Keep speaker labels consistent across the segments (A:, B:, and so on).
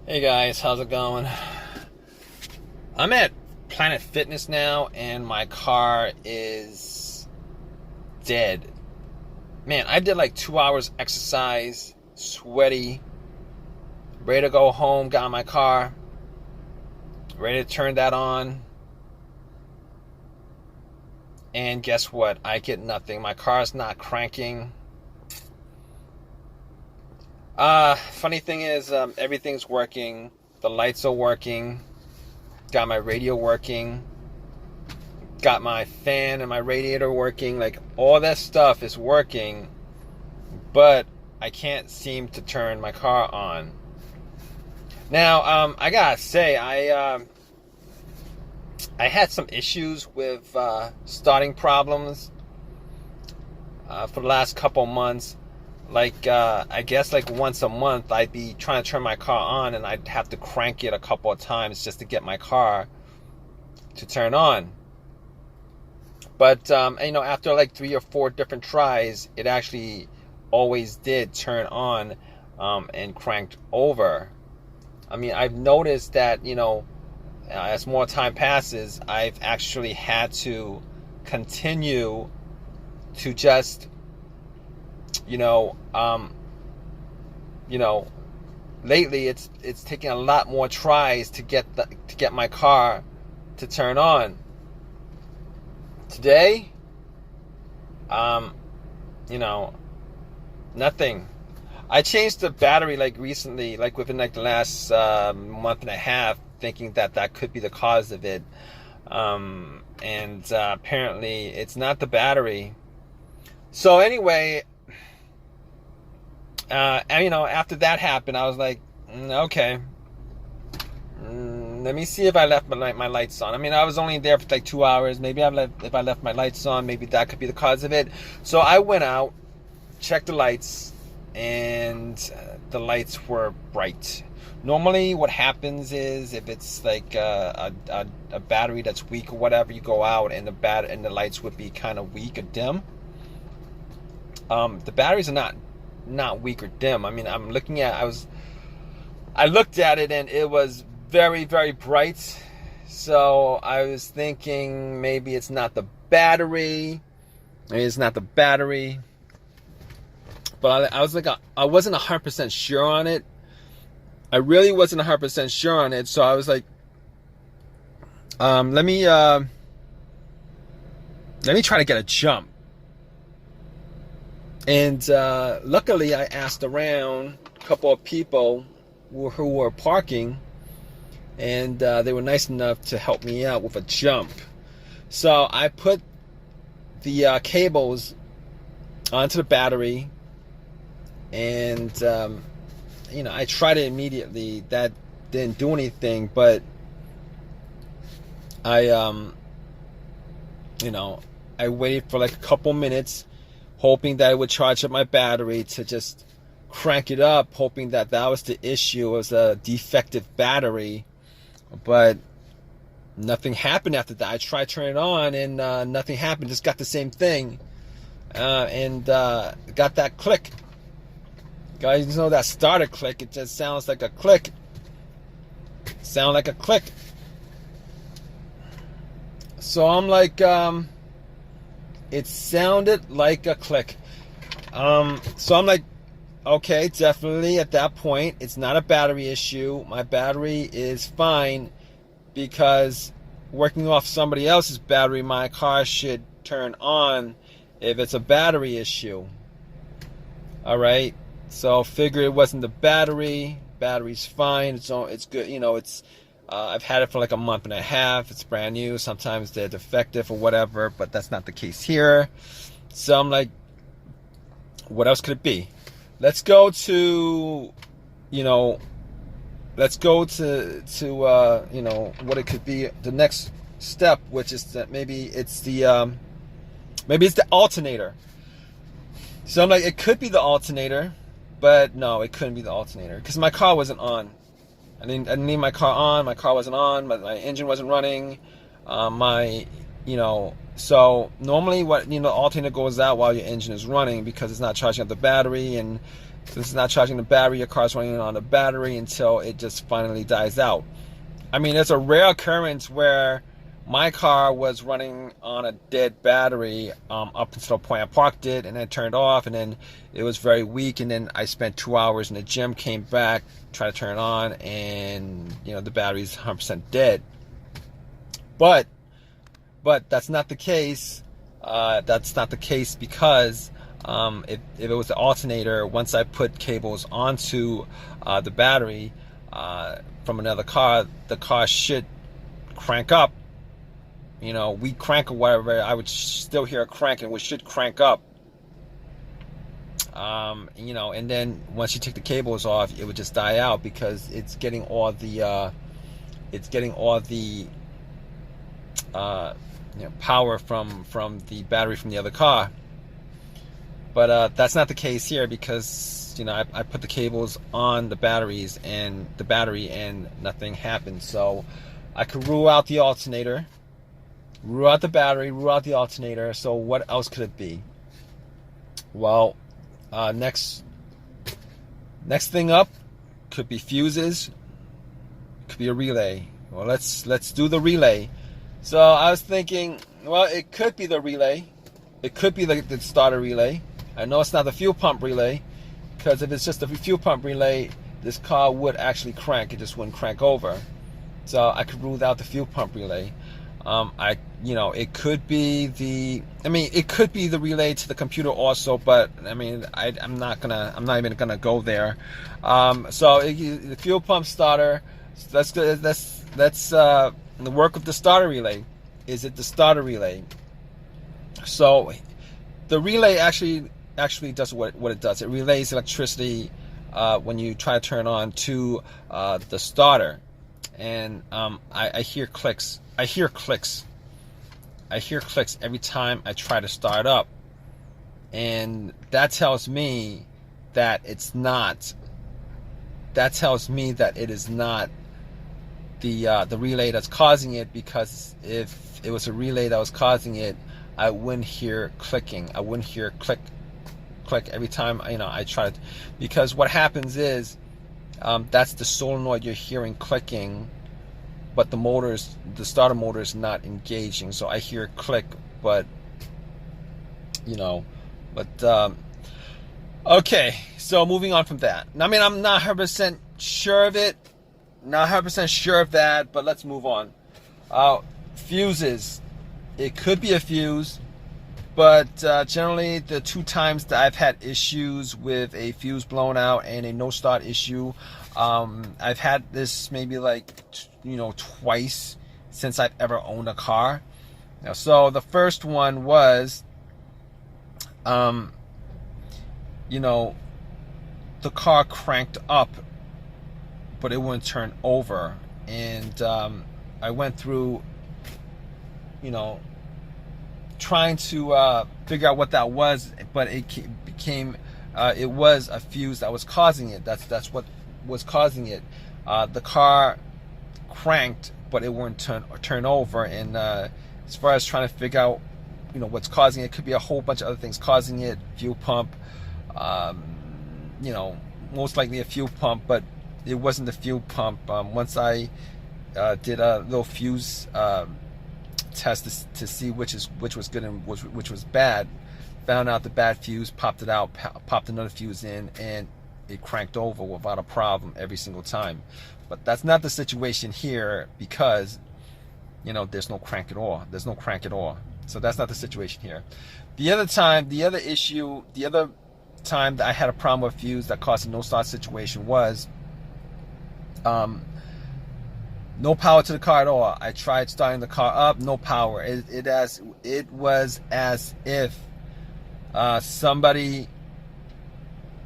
A: Hey guys, how's it going? I'm at Planet Fitness now and my car is dead. Man, I did like 2 hours exercise, sweaty, ready to go home, got in my car, ready to turn that on. And guess what? I get nothing. My car's not cranking. Funny thing is, everything's working. The lights are working. Got my radio working. Got my fan and my radiator working. Like, all that stuff is working. But I can't seem to turn my car on. Now, I gotta say, I had some issues with starting problems for the last couple months. Like, I guess like once a month I'd be trying to turn my car on and I'd have to crank it a couple of times just to get my car to turn on. But, after like 3 or 4 different tries, it actually always did turn on and cranked over. I mean, I've noticed that, as more time passes, I've actually had to continue to just lately it's taking a lot more tries to get my car to turn on. Today, nothing. I changed the battery like recently, like within like the last month and a half, thinking that could be the cause of it. And apparently it's not the battery. So anyway, after that happened, I was like, okay, let me see if I left my lights on. I mean, I was only there for like 2 hours. Maybe if I left my lights on, maybe that could be the cause of it. So I went out, checked the lights, and the lights were bright. Normally what happens is if it's like a battery that's weak or whatever, you go out and the lights would be kind of weak or dim. The batteries are not weak or dim. I mean, I looked at it and it was very, very bright. So I was thinking maybe it's not the battery. Maybe it's not the battery. But I was like, I wasn't 100% sure on it. I really wasn't 100% sure on it. So I was like, let me try to get a jump. And luckily, I asked around a couple of people who were parking, and they were nice enough to help me out with a jump. So I put the cables onto the battery, and I tried it immediately. That didn't do anything, but I waited for like a couple minutes, hoping that it would charge up my battery to just crank it up, hoping that was the issue, it was a defective battery. But nothing happened after that. I tried turning it on and nothing happened, just got the same thing. And got that click. Guys, that starter click, it just sounds like a click. Sound like a click. So I'm like, it sounded like a click. So I'm like, okay, definitely at that point, it's not a battery issue. My battery is fine, because working off somebody else's battery, my car should turn on if it's a battery issue. All right. So figure it wasn't the battery. Battery's fine. It's good. I've had it for like a month and a half. It's brand new. Sometimes they're defective or whatever, but that's not the case here. So I'm like, what else could it be? Let's go to what it could be, the next step, which is that maybe it's the alternator. So I'm like, it could be the alternator, but no, it couldn't be the alternator, because my car wasn't on. I didn't need my car on. My car wasn't on. My engine wasn't running. My So normally the alternator goes out while your engine is running because it's not charging up the battery, and since it's not charging the battery, your car's running on the battery until it just finally dies out. I mean, it's a rare occurrence where my car was running on a dead battery up until the point I parked it and then turned off, and then it was very weak, and then I spent 2 hours in the gym, came back, tried to turn it on, and the battery's 100% dead. But that's not the case. That's not the case because if it was the alternator, once I put cables onto the battery from another car, the car should crank up. We crank or whatever, I would still hear a crank, and we should crank up. And then once you take the cables off, it would just die out because it's getting all the power from the battery from the other car. But that's not the case here because I put the cables on the battery and nothing happened. So I could rule out the alternator, rule out the battery, rule out the alternator. So what else could it be? Well, next thing up could be fuses, could be a relay. Well, let's do the relay. So I was thinking, well, it could be the relay. It could be the starter relay. I know it's not the fuel pump relay, because if it's just the fuel pump relay, this car would actually crank. It just wouldn't crank over. So I could rule out the fuel pump relay. It could be it could be the relay to the computer also, but I'm not even gonna go there. So the fuel pump starter. That's the work of the starter relay. Is it the starter relay? So the relay actually does what it does. It relays electricity when you try to turn on to the starter, and I hear clicks. I hear clicks every time I try to start up, and that tells me that it's not. That tells me that it is not the relay that's causing it, because if it was a relay that was causing it, I wouldn't hear clicking. I wouldn't hear click every time I try to, because what happens is that's the solenoid you're hearing clicking, but the starter motor is not engaging. So I hear click, but okay. So moving on from that. I'm not 100% sure of it. Not 100% sure of that, but let's move on. Fuses. It could be a fuse, but generally the 2 times that I've had issues with a fuse blown out and a no start issue, I've had this maybe twice since I've ever owned a car. So the first one was, the car cranked up, but it wouldn't turn over, and I went through trying to figure out what that was, but it became it was a fuse that was causing it. That's what was causing it. The car cranked, but it wouldn't turn over, and as far as trying to figure out what's causing it, could be a whole bunch of other things causing it. Fuel pump, most likely a fuel pump, but it wasn't the fuel pump. Once I did a little fuse test to see which was good and which was bad, found out the bad fuse, popped it out, popped another fuse in, and it cranked over without a problem every single time. But that's not the situation here, because there's no crank at all. There's no crank at all. So that's not the situation here. The other time that I had a problem with fuse that caused a no start situation was no power to the car at all. I tried starting the car up, no power. It was as if somebody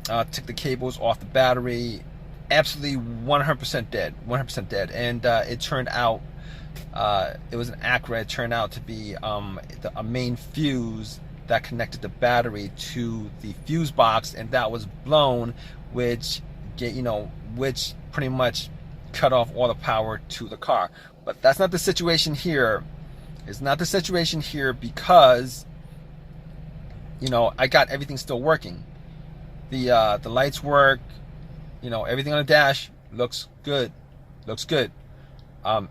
A: took the cables off the battery. Absolutely 100% dead. 100% dead. And it turned out, it was an Acura. It turned out to be a main fuse that connected the battery to the fuse box, and that was blown, which pretty much cut off all the power to the car. But that's not the situation here. It's not the situation here because, you know, I got everything still working. The lights work, you know, everything on the dash looks good. Everything on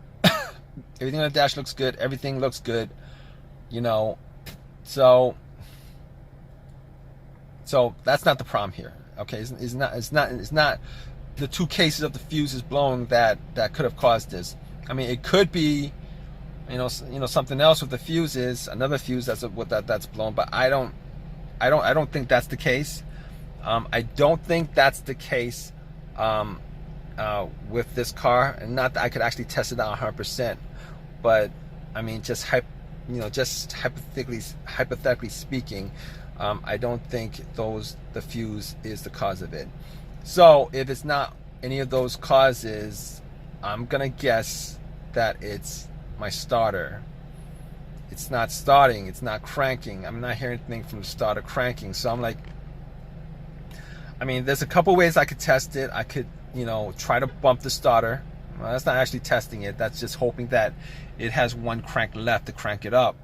A: the dash looks good. Everything looks good, you know. So that's not the problem here. Okay, it's not the two cases of the fuses blowing that could have caused this. I mean, it could be, you know, something else with the fuses, another fuse that's blown, but I don't think that's the case. I don't think that's the case with this car, and not that I could actually test it out 100%, but I mean, just hypothetically speaking, I don't think the fuse is the cause of it. So if it's not any of those causes, I'm gonna guess that it's my starter. It's not starting, it's not cranking. I'm not hearing anything from the starter cranking. So I'm like, I mean, there's a couple ways I could test it. I could, you know, try to bump the starter. Well, that's not actually testing it. That's just hoping that it has one crank left to crank it up.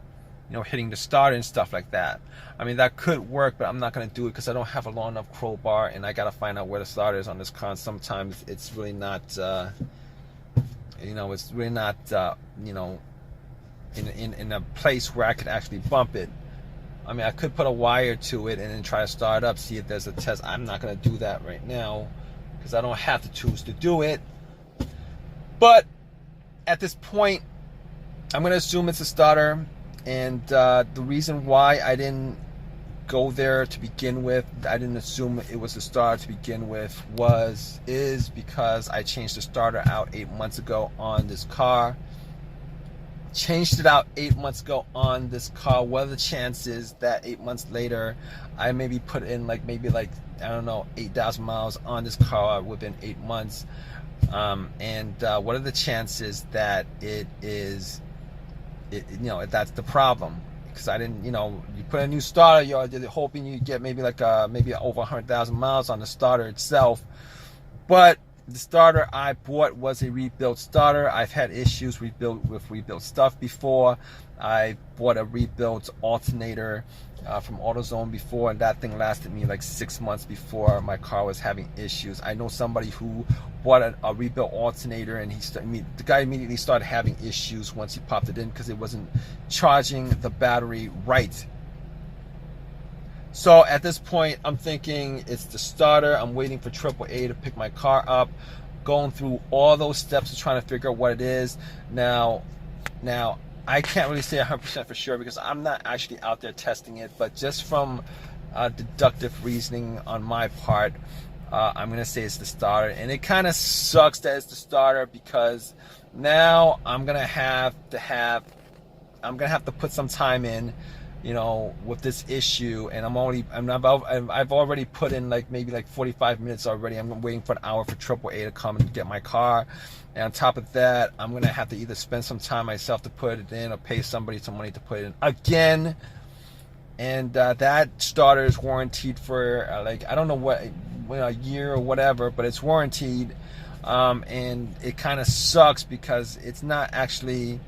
A: You know, hitting the starter and stuff like that. I mean, that could work, but I'm not going to do it because I don't have a long enough crowbar, and I got to find out where the starter is on this car. Sometimes it's really not, you know, it's really not, you know, in a place where I could actually bump it. I mean, I could put a wire to it and then try to start it up, see if there's a test. I'm not going to do that right now because I don't have the tools to do it. But at this point, I'm going to assume it's a starter. And the reason why I didn't go there to begin with, I didn't assume it was the starter to begin with, is because I changed the starter out 8 months ago on this car. Changed it out 8 months ago on this car. What are the chances that 8 months later I maybe put in maybe I don't know, 8,000 miles on this car within 8 months? And what are the chances that it is, you know, that's the problem? Because I didn't, you know, you put a new starter, you're hoping you get maybe maybe over 100,000 miles on the starter itself. But the starter I bought was a rebuilt starter. I've had issues with rebuilt stuff before. I bought a rebuilt alternator from AutoZone before, and that thing lasted me like 6 months before my car was having issues. I know somebody who bought a rebuilt alternator, and the guy immediately started having issues once he popped it in because it wasn't charging the battery right. So at this point, I'm thinking it's the starter. I'm waiting for AAA to pick my car up, going through all those steps of trying to figure out what it is. Now, I can't really say 100% for sure because I'm not actually out there testing it, but just from deductive reasoning on my part, I'm going to say it's the starter. And it kind of sucks that it's the starter because now I'm going to have to put some time in, you know, with this issue, and I've already put in maybe 45 minutes already. I'm waiting for an hour for AAA to come and get my car, and on top of that, I'm gonna have to either spend some time myself to put it in or pay somebody some money to put it in again. And that starter is warranted for I don't know what, a year or whatever, but it's warranted, and it kind of sucks because it's not actually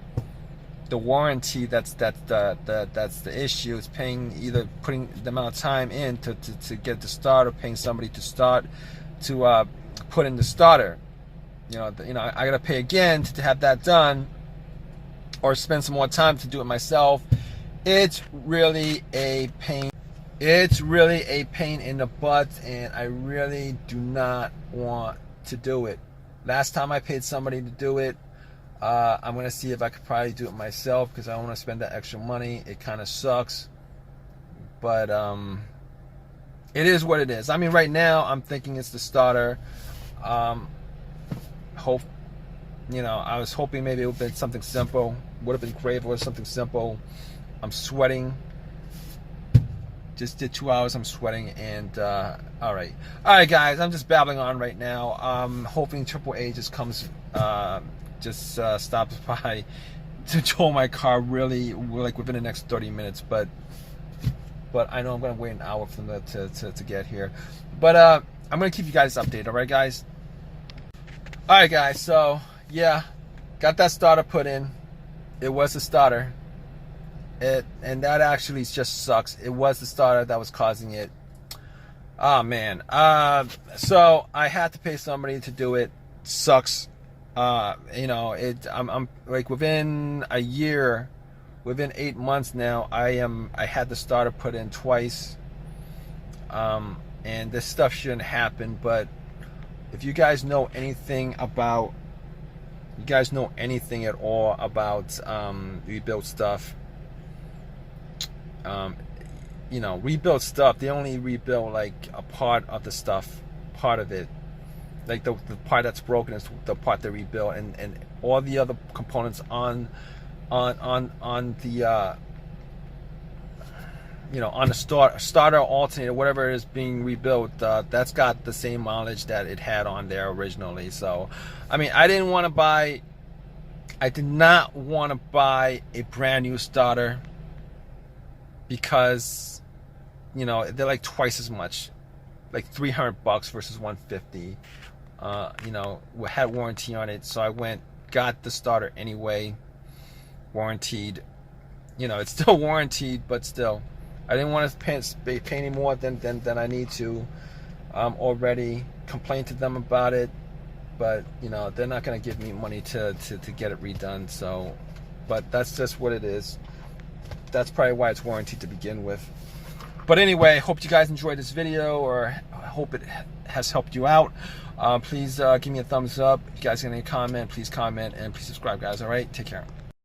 A: the warranty that's the issue. It's either putting the amount of time in to get the starter, paying somebody to put in the starter. You know, I gotta pay again to have that done, or spend some more time to do it myself. It's really a pain. It's really a pain in the butt, and I really do not want to do it. Last time I paid somebody to do it, I'm going to see if I could probably do it myself because I don't want to spend that extra money. It kind of sucks. But it is what it is. I mean, right now, I'm thinking it's the starter. I was hoping maybe it would have been something simple. Would have been great if it was something simple. I'm sweating. Just did 2 hours, I'm sweating, and all right, guys, I'm just babbling on right now. I'm hoping AAA just comes, stops by to tow my car really within the next 30 minutes. But I know I'm gonna wait an hour for them to get here. But I'm gonna keep you guys updated. All right, guys. All right, guys. So yeah, got that starter put in. It was a starter. and that actually just sucks. It was the starter that was causing it. Oh man. So I had to pay somebody to do it. Sucks. You know, I'm like within a year, within 8 months now, I had the starter put in twice. And this stuff shouldn't happen, but if you guys know anything about, you guys know anything at all about rebuild stuff, you know, rebuild stuff, they only rebuild like a part of the stuff, part of it. Like the part that's broken is the part they rebuild, and all the other components on the you know, on the starter, alternator, whatever is being rebuilt, that's got the same mileage that it had on there originally. So, I mean, I did not want to buy a brand new starter because, you know, they're like twice as much, like $300 versus $150. You know, had warranty on it, so I got the starter anyway, warranted. You know, it's still warranted, but still, I didn't want to pay any more than I need to. Already complained to them about it, but you know, they're not going to give me money to get it redone. So, but that's just what it is. That's probably why it's warranted to begin with. But anyway, hope you guys enjoyed this video, or I hope it has helped you out. Please give me a thumbs up. If you guys got any comment, please comment, and please subscribe, guys. All right, take care.